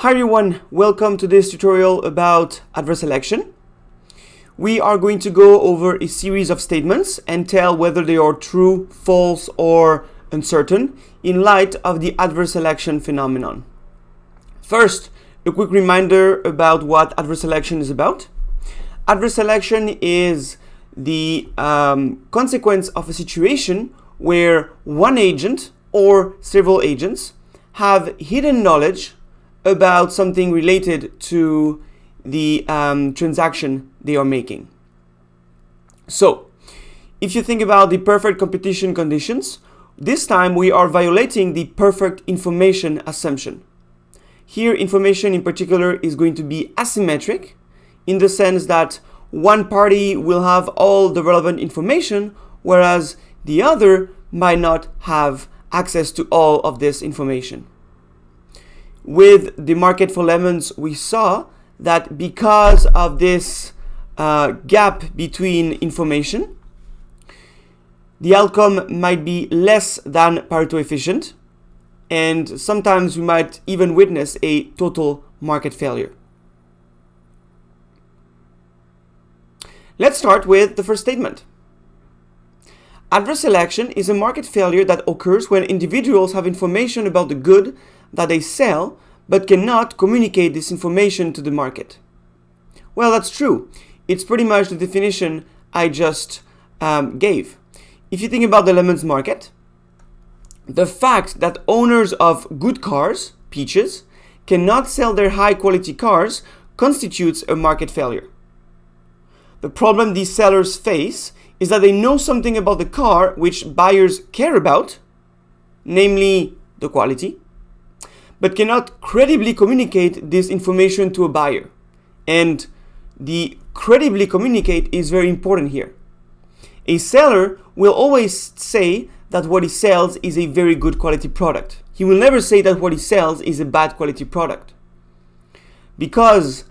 Hi everyone, welcome to this tutorial about adverse selection. We are going to go over a series of statements and tell whether they are true, false, or uncertain in light of the adverse selection phenomenon. First, a quick reminder about what adverse selection is about. Adverse selection is the consequence of a situation where one agent or several agents have hidden knowledge about something related to the transaction they are making. So, if you think about the perfect competition conditions, this time we are violating the perfect information assumption. Here, information in particular is going to be asymmetric in the sense that one party will have all the relevant information, whereas the other might not have access to all of this information. With the market for lemons, we saw that because of this gap between information, the outcome might be less than Pareto efficient, and sometimes we might even witness a total market failure. Let's start with the first statement. Adverse selection is a market failure that occurs when individuals have information about the good that they sell but cannot communicate this information to the market. Well, that's true. It's pretty much the definition I just gave. If you think about the lemons market, the fact that owners of good cars, peaches, cannot sell their high quality cars constitutes a market failure. The problem these sellers face is that they know something about the car which buyers care about, namely the quality, but cannot credibly communicate this information to a buyer. And the credibly communicate is very important here. A seller will always say that what he sells is a very good quality product. He will never say that what he sells is a bad quality product. Because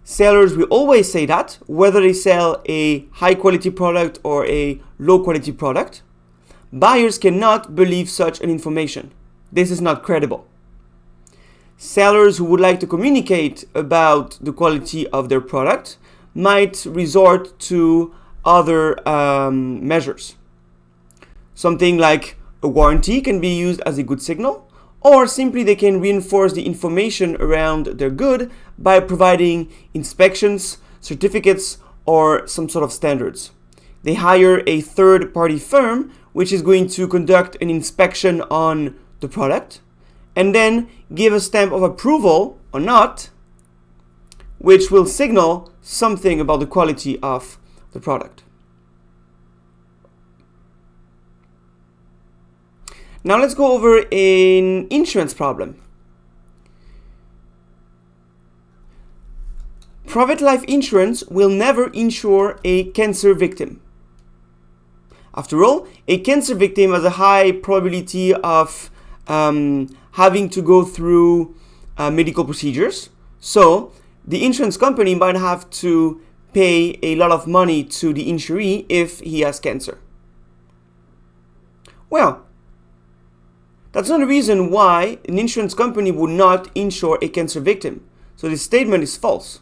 sellers will always say that, whether they sell a high quality product or a low quality product, buyers cannot believe such an information. This is not credible. Sellers who would like to communicate about the quality of their product might resort to other measures. Something like a warranty can be used as a good signal, or simply they can reinforce the information around their good by providing inspections, certificates, or some sort of standards. They hire a third-party firm which is going to conduct an inspection on the product and then give a stamp of approval or not, which will signal something about the quality of the product. Now let's go over an insurance problem. Private life insurance will never insure a cancer victim. After all, a cancer victim has a high probability of having to go through medical procedures. So the insurance company might have to pay a lot of money to the insuree if he has cancer. Well, that's not a reason why an insurance company would not insure a cancer victim. So this statement is false.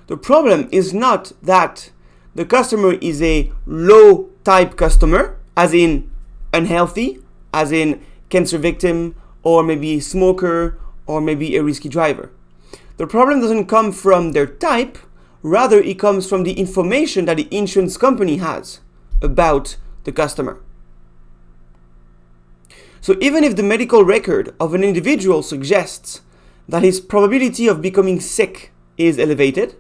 The problem is not that the customer is a low type customer, as in unhealthy, as in cancer victim, or maybe a smoker, or maybe a risky driver. The problem doesn't come from their type, rather it comes from the information that the insurance company has about the customer. So even if the medical record of an individual suggests that his probability of becoming sick is elevated,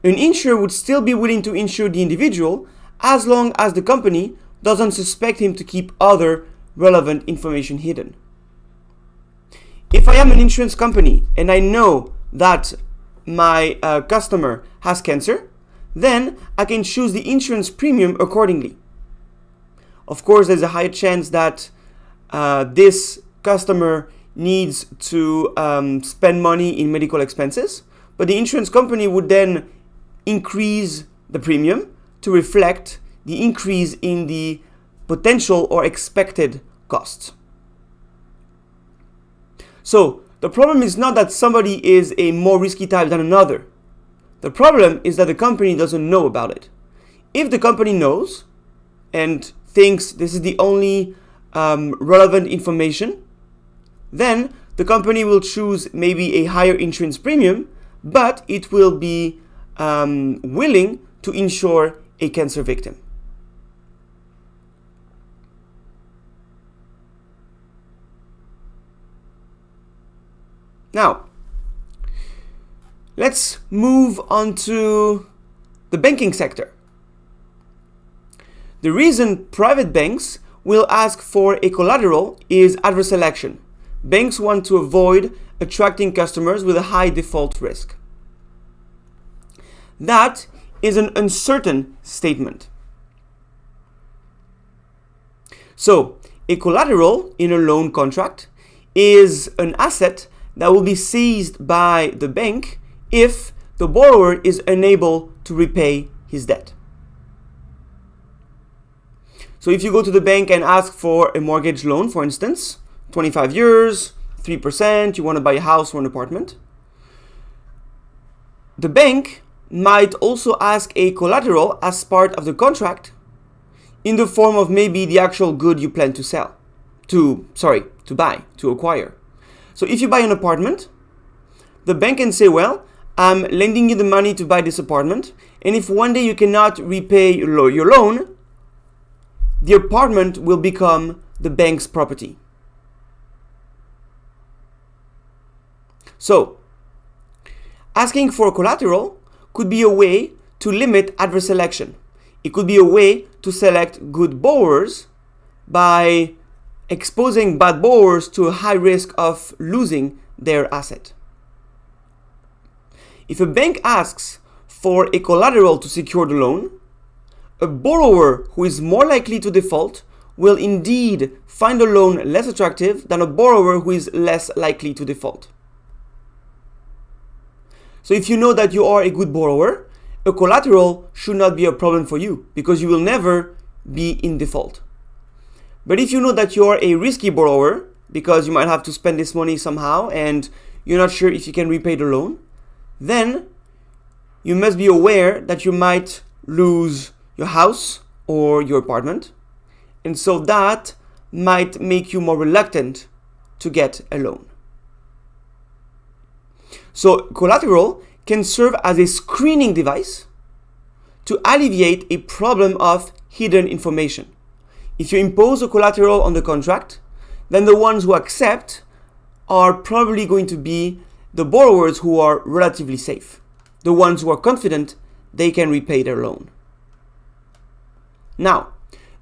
an insurer would still be willing to insure the individual as long as the company doesn't suspect him to keep other relevant information hidden. If I am an insurance company and I know that my customer has cancer, then I can choose the insurance premium accordingly. Of course, there's a higher chance that this customer needs to spend money in medical expenses, but the insurance company would then increase the premium to reflect the increase in the potential or expected costs. So The problem is not that somebody is a more risky type than another. The problem is that the company doesn't know about it. If the company knows and thinks this is the only relevant information, then the company will choose maybe a higher insurance premium, but it will be willing to insure a cancer victim. Now, let's move on to the banking sector. The reason private banks will ask for a collateral is adverse selection. Banks want to avoid attracting customers with a high default risk. That is an uncertain statement. So, a collateral in a loan contract is an asset that will be seized by the bank if the borrower is unable to repay his debt. So if you go to the bank and ask for a mortgage loan, for instance, 25 years, 3%, you want to buy a house or an apartment, the bank might also ask a collateral as part of the contract in the form of maybe the actual good you plan to buy, to acquire. So if you buy an apartment, the bank can say, well, I'm lending you the money to buy this apartment, and if one day you cannot repay your loan, the apartment will become the bank's property. So, asking for collateral could be a way to limit adverse selection. It could be a way to select good borrowers by exposing bad borrowers to a high risk of losing their asset. If a bank asks for a collateral to secure the loan, a borrower who is more likely to default will indeed find a loan less attractive than a borrower who is less likely to default. So if you know that you are a good borrower, a collateral should not be a problem for you because you will never be in default. But if you know that you are a risky borrower because you might have to spend this money somehow and you're not sure if you can repay the loan, then you must be aware that you might lose your house or your apartment. And so that might make you more reluctant to get a loan. So collateral can serve as a screening device to alleviate a problem of hidden information. If you impose a collateral on the contract, then the ones who accept are probably going to be the borrowers who are relatively safe, the ones who are confident they can repay their loan. Now,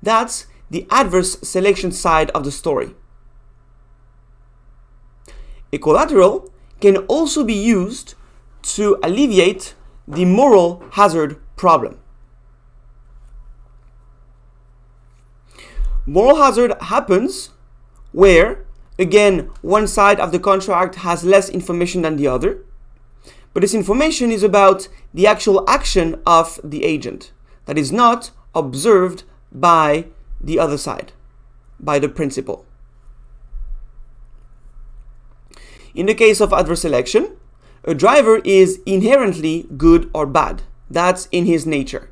that's the adverse selection side of the story. A collateral can also be used to alleviate the moral hazard problem. Moral hazard happens where, again, one side of the contract has less information than the other, but this information is about the actual action of the agent that is not observed by the other side, by the principal. In the case of adverse selection, a driver is inherently good or bad. That's in his nature.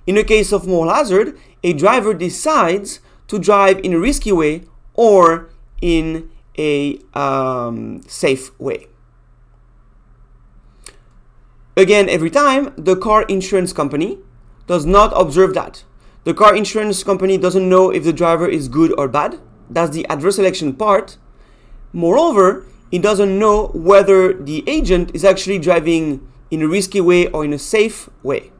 In the case of moral hazard, a driver decides to drive in a risky way or in a safe way. Again, every time, the car insurance company does not observe that. The car insurance company doesn't know if the driver is good or bad. That's the adverse selection part. Moreover, it doesn't know whether the agent is actually driving in a risky way or in a safe way.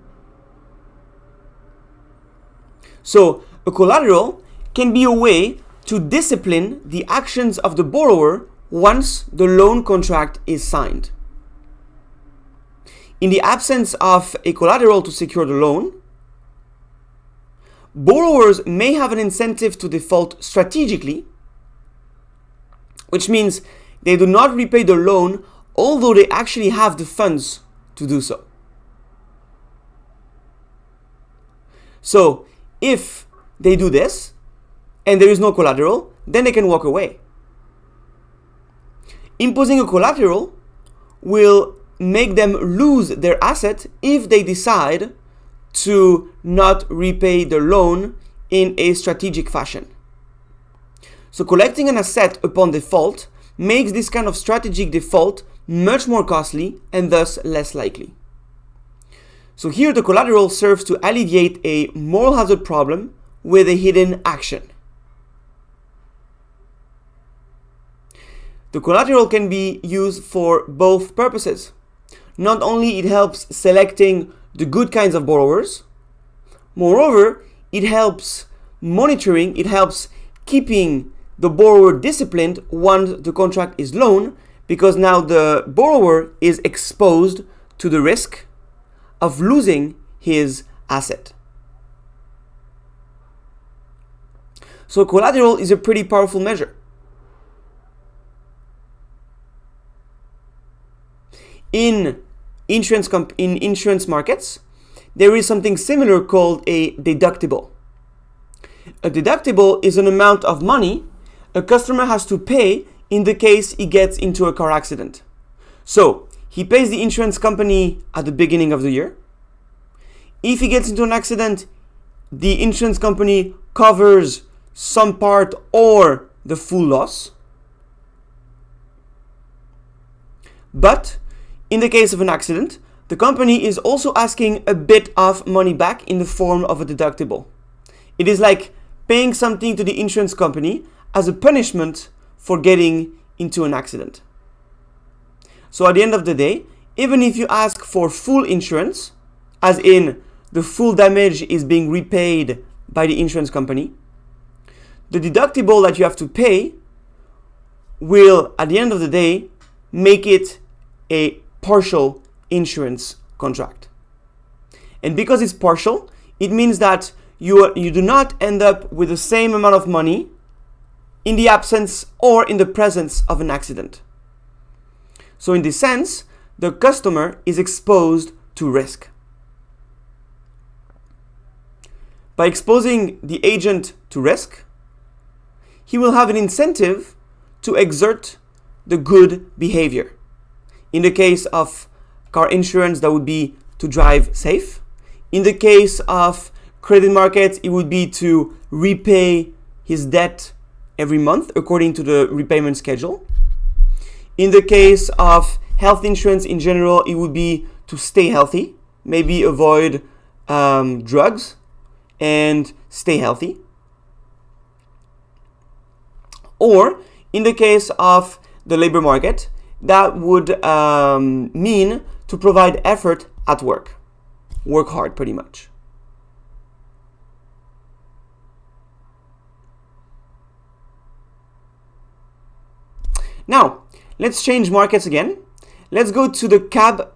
So, a collateral can be a way to discipline the actions of the borrower once the loan contract is signed. In the absence of a collateral to secure the loan, borrowers may have an incentive to default strategically, which means they do not repay the loan although they actually have the funds to do so. So, if they do this and there is no collateral, then they can walk away. Imposing a collateral will make them lose their asset if they decide to not repay the loan in a strategic fashion. So collecting an asset upon default makes this kind of strategic default much more costly and thus less likely. So here the collateral serves to alleviate a moral hazard problem with a hidden action. The collateral can be used for both purposes. Not only it helps selecting the good kinds of borrowers, moreover, it helps monitoring, it helps keeping the borrower disciplined once the contract is loaned, because now the borrower is exposed to the risk of losing his asset. So collateral is a pretty powerful measure. In insurance markets, there is something similar called a deductible. A deductible is an amount of money a customer has to pay in the case he gets into a car accident. So he pays the insurance company at the beginning of the year. If he gets into an accident, the insurance company covers some part or the full loss. But in the case of an accident, the company is also asking a bit of money back in the form of a deductible. It is like paying something to the insurance company as a punishment for getting into an accident. So at the end of the day, even if you ask for full insurance, as in the full damage is being repaid by the insurance company, the deductible that you have to pay will, at the end of the day, make it a partial insurance contract. And because it's partial, it means that you do not end up with the same amount of money in the absence or in the presence of an accident. So in this sense, the customer is exposed to risk. By exposing the agent to risk, he will have an incentive to exert the good behavior. In the case of car insurance, that would be to drive safe. In the case of credit markets, it would be to repay his debt every month according to the repayment schedule. In the case of health insurance in general, it would be to stay healthy, maybe avoid drugs and stay healthy. Or in the case of the labor market, that would mean to provide effort at work. Work hard, pretty much. Now, let's change markets again. Let's go to the cab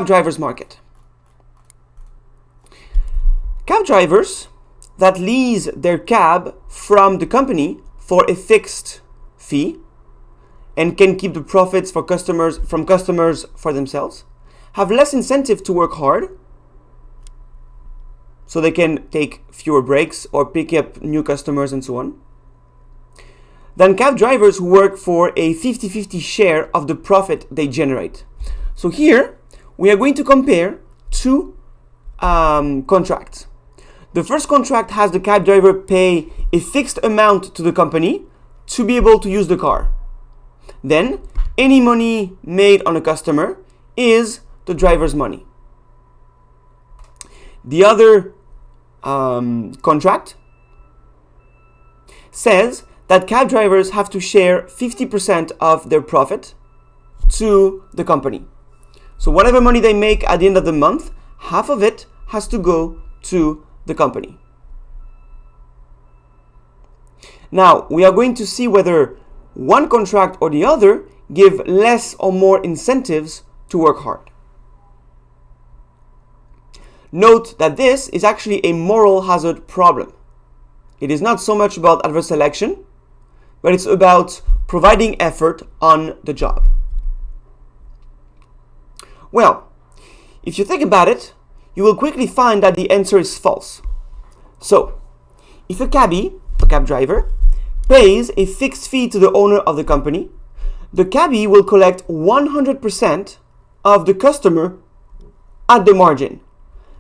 drivers market. Cab drivers that lease their cab from the company for a fixed fee and can keep the profits for customers for themselves have less incentive to work hard, so they can take fewer breaks or pick up new customers and so on, than cab drivers who work for a 50-50 share of the profit they generate. So here we are going to compare two contracts. The first contract has the cab driver pay a fixed amount to the company to be able to use the car. Then any money made on a customer is the driver's money. The other contract says that cab drivers have to share 50% of their profit to the company. So whatever money they make at the end of the month, half of it has to go to the company. Now, we are going to see whether one contract or the other give less or more incentives to work hard. Note that this is actually a moral hazard problem. It is not so much about adverse selection, but it's about providing effort on the job. Well, if you think about it, you will quickly find that the answer is false. So, if a cab driver, pays a fixed fee to the owner of the company, the cabbie will collect 100% of the customer at the margin.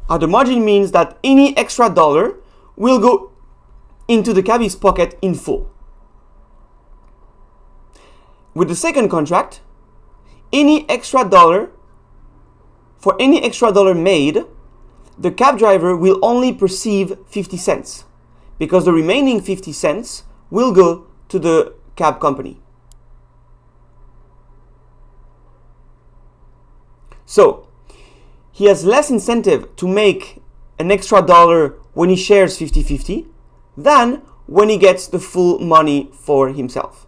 At the margin means that any extra dollar will go into the cabbie's pocket in full. With the second contract, for any extra dollar made, the cab driver will only perceive 50 cents because the remaining 50 cents will go to the cab company. So, he has less incentive to make an extra dollar when he shares 50-50 than when he gets the full money for himself.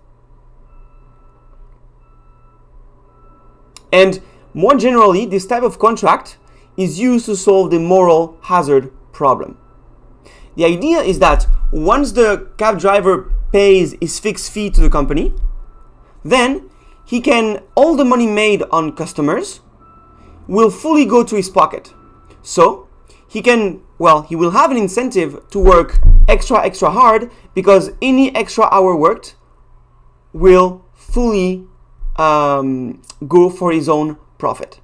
And more generally, this type of contract is used to solve the moral hazard problem. The idea is that once the cab driver pays his fixed fee to the company, then all the money made on customers will fully go to his pocket. So he will have an incentive to work extra hard because any extra hour worked will fully go for his own profit.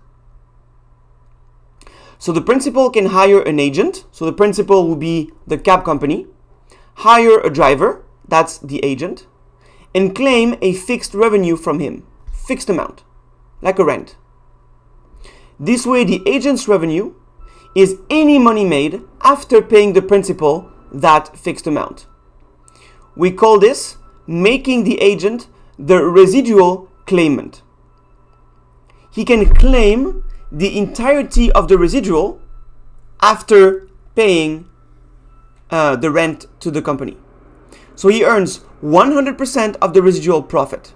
So the principal can hire an agent. So the principal will be the cab company, hire a driver, that's the agent, and claim a fixed revenue from him, fixed amount, like a rent. This way, the agent's revenue is any money made after paying the principal that fixed amount. We call this making the agent the residual claimant. He can claim the entirety of the residual after paying the rent to the company. So he earns 100% of the residual profit.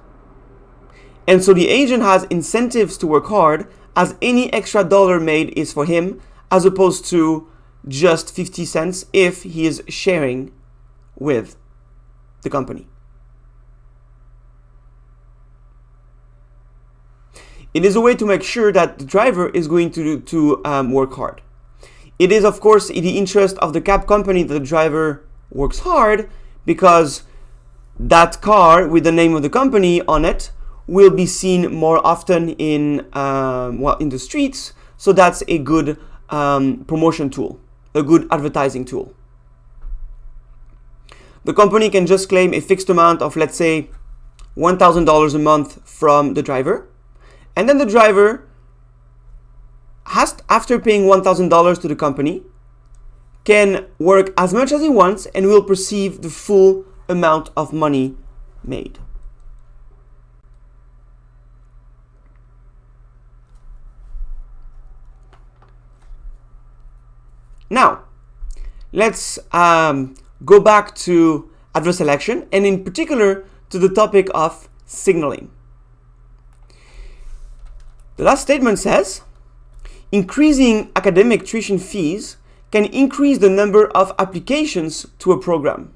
And so the agent has incentives to work hard as any extra dollar made is for him, as opposed to just 50 cents if he is sharing with the company. It is a way to make sure that the driver is going to work hard. It is, of course, in the interest of the cab company that the driver works hard, because that car with the name of the company on it will be seen more often in the streets. So that's a good promotion tool, a good advertising tool. The company can just claim a fixed amount of, let's say, $1,000 a month from the driver. And then the driver has, after paying $1,000 to the company, can work as much as he wants and will perceive the full amount of money made. Now, let's go back to adverse selection, and in particular to the topic of signaling. The last statement says, increasing academic tuition fees can increase the number of applications to a program.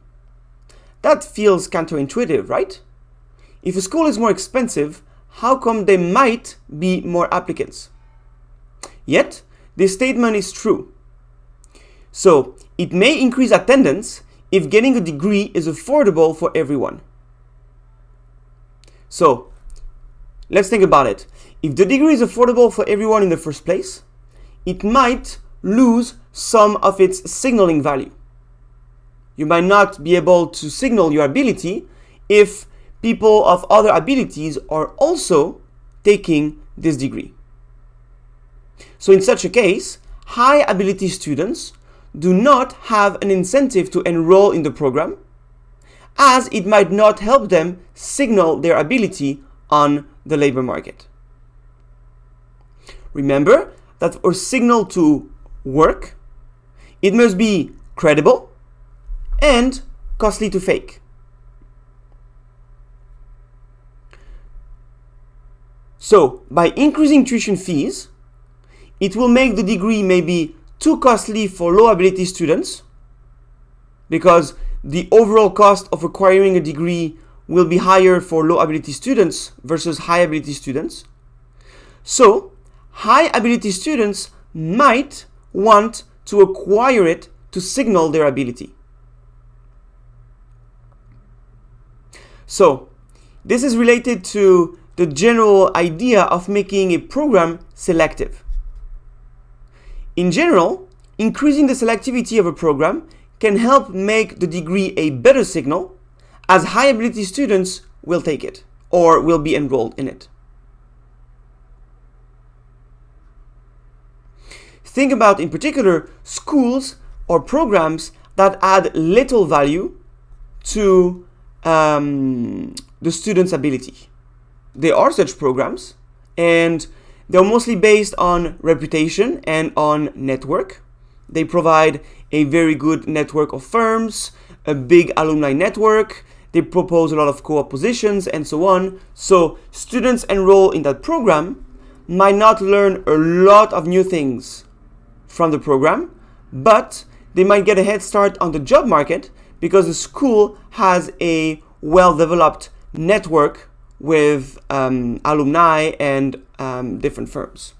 That feels counterintuitive, right? If a school is more expensive, how come there might be more applicants? Yet, this statement is true. So, it may increase attendance if getting a degree is affordable for everyone. So, let's think about it. If the degree is affordable for everyone in the first place, it might lose some of its signaling value. You might not be able to signal your ability if people of other abilities are also taking this degree. So in such a case, high ability students do not have an incentive to enroll in the program, as it might not help them signal their ability on the labor market. Remember that for a signal to work, it must be credible and costly to fake. So, by increasing tuition fees, it will make the degree maybe too costly for low ability students, because the overall cost of acquiring a degree will be higher for low ability students versus high ability students. So, high ability students might want to acquire it to signal their ability. So, this is related to the general idea of making a program selective. In general, increasing the selectivity of a program can help make the degree a better signal, as high ability students will take it or will be enrolled in it. Think about, in particular, schools or programs that add little value to the student's ability. There are such programs, and they're mostly based on reputation and on network. They provide a very good network of firms, a big alumni network. They propose a lot of co-op positions and so on. So students enroll in that program might not learn a lot of new things from the program, but they might get a head start on the job market because the school has a well-developed network with alumni and different firms.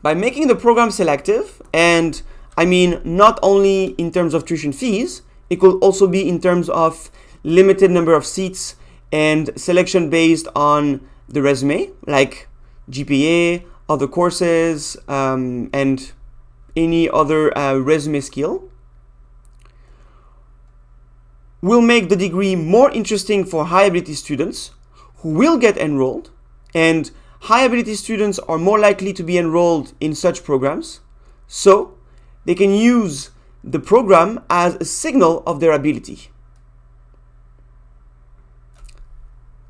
By making the program selective, and I mean not only in terms of tuition fees, it could also be in terms of limited number of seats and selection based on the resume, like GPA, other courses, and any other resume skill, will make the degree more interesting for high ability students who will get enrolled, and high ability students are more likely to be enrolled in such programs, so they can use the program as a signal of their ability.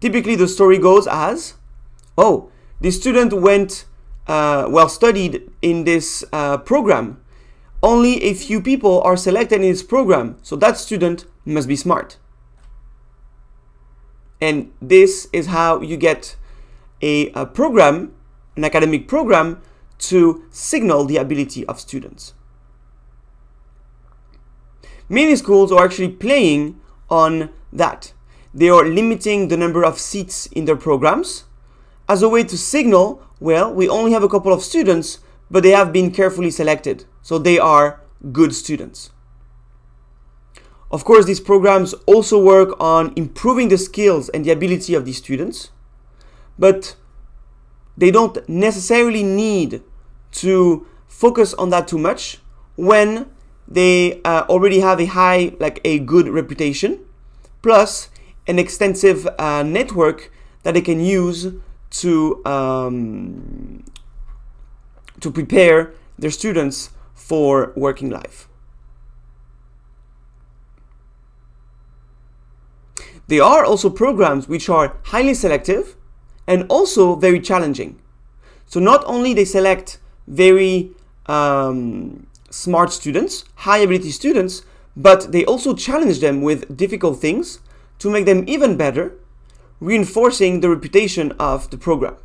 Typically the story goes as, oh, the student went studied in this program. Only a few people are selected in this program, so that student must be smart. And this is how you get a program, an academic program, to signal the ability of students. Many schools are actually playing on that. They are limiting the number of seats in their programs as a way to signal, well, we only have a couple of students, but they have been carefully selected, so they are good students. Of course, these programs also work on improving the skills and the ability of these students, but they don't necessarily need to focus on that too much when they already have a good reputation, plus an extensive network that they can use to prepare their students for working life. There are also programs which are highly selective and also very challenging. So not only they select very smart students, high ability students, but they also challenge them with difficult things to make them even better, reinforcing the reputation of the program.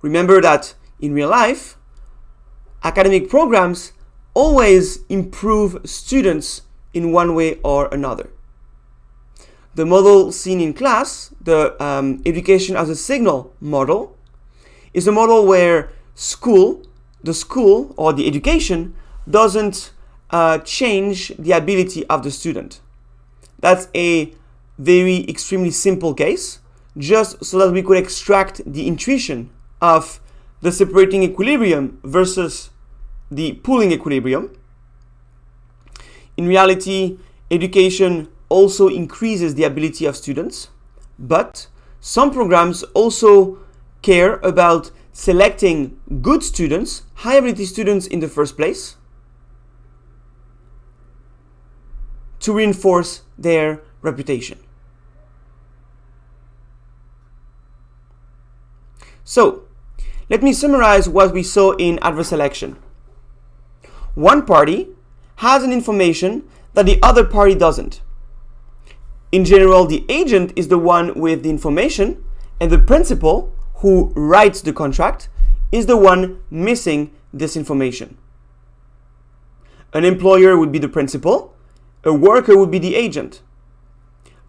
Remember that in real life, academic programs always improve students in one way or another. The model seen in class, the education as a signal model, is a model where the school or the education doesn't change the ability of the student. That's a very extremely simple case, just so that we could extract the intuition of the separating equilibrium versus the pooling equilibrium. In reality, education also increases the ability of students, but some programs also care about selecting good students, high ability students in the first place, to reinforce their reputation. So, let me summarize what we saw in adverse selection. One party has an information that the other party doesn't. In general, the agent is the one with the information, and the principal, who writes the contract, is the one missing this information. An employer would be the principal, a worker would be the agent,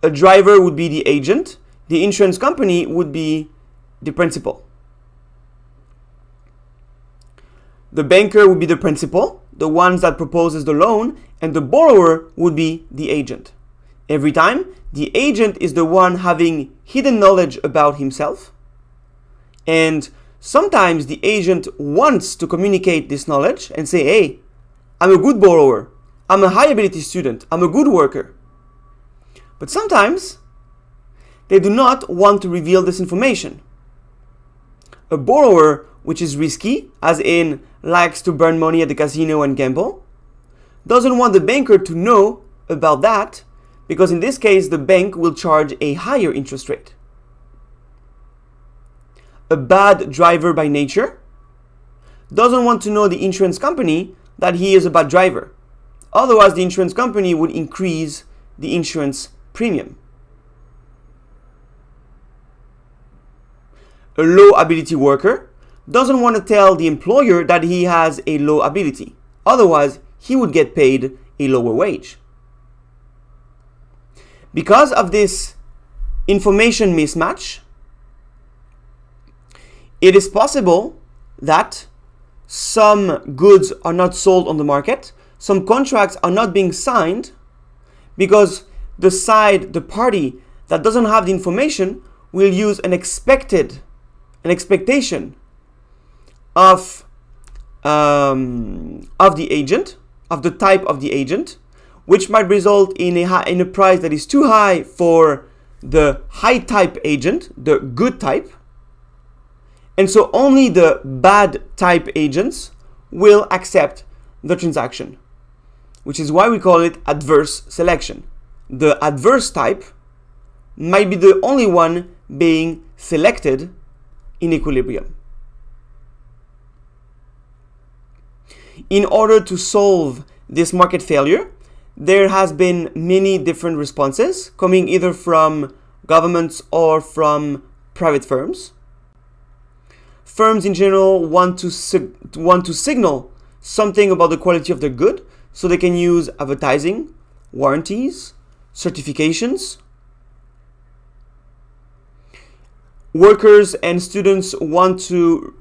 a driver would be the agent, the insurance company would be the principal. The banker would be the principal, the ones that proposes the loan, and the borrower would be the agent. Every time, the agent is the one having hidden knowledge about himself, and sometimes the agent wants to communicate this knowledge and say, hey, I'm a good borrower, I'm a high ability student, I'm a good worker. But sometimes they do not want to reveal this information. A borrower which is risky, as in likes to burn money at the casino and gamble, doesn't want the banker to know about that, because in this case the bank will charge a higher interest rate. A bad driver by nature doesn't want to know the insurance company that he is a bad driver. Otherwise, the insurance company would increase the insurance premium. A low ability worker doesn't want to tell the employer that he has a low ability. Otherwise, he would get paid a lower wage. Because of this information mismatch, it is possible that some goods are not sold on the market, some contracts are not being signed, because the party that doesn't have the information will use an expectation of the agent, of the type of the agent, which might result in a price that is too high for the high type agent, the good type, and so only the bad type agents will accept the transaction, which is why we call it adverse selection. The adverse type might be the only one being selected in equilibrium. In order to solve this market failure, there has been many different responses coming either from governments or from private firms. Firms in general want to signal something about the quality of their good, so they can use advertising, warranties, certifications. Workers and students want to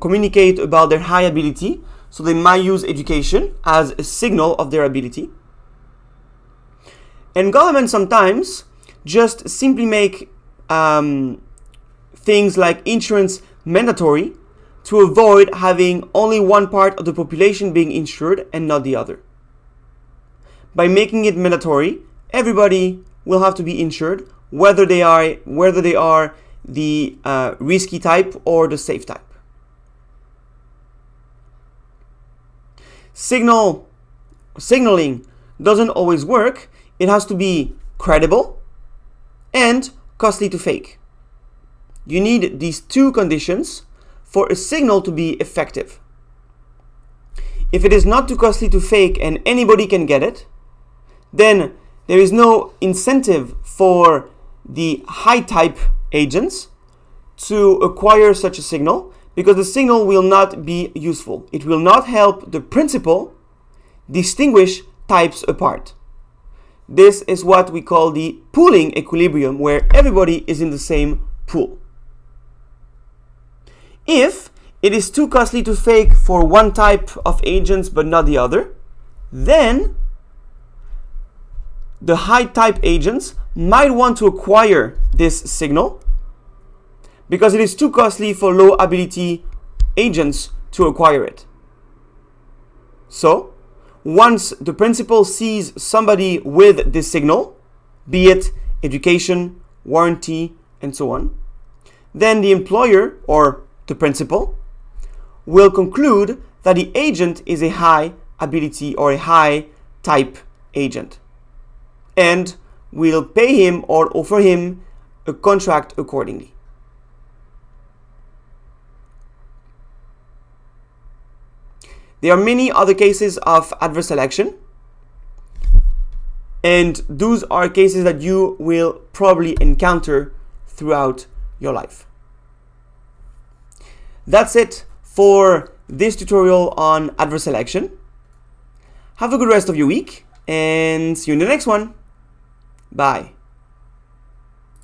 communicate about their high ability, so they might use education as a signal of their ability. And governments sometimes just simply make things like insurance mandatory to avoid having only one part of the population being insured and not the other. By making it mandatory, everybody will have to be insured, whether they are the risky type or the safe type. Signaling doesn't always work. It has to be credible and costly to fake. You need these two conditions for a signal to be effective. If it is not too costly to fake and anybody can get it, then there is no incentive for the high type agents to acquire such a signal, because the signal will not be useful. It will not help the principal distinguish types apart. This is what we call the pooling equilibrium, where everybody is in the same pool. If it is too costly to fake for one type of agents but not the other, then the high type agents might want to acquire this signal because it is too costly for low ability agents to acquire it. So, once the principal sees somebody with this signal, be it education, warranty, and so on, then the employer or the principal will conclude that the agent is a high ability or a high type agent and will pay him or offer him a contract accordingly. There are many other cases of adverse selection, and those are cases that you will probably encounter throughout your life. That's it for this tutorial on adverse selection. Have a good rest of your week and see you in the next one. Bye.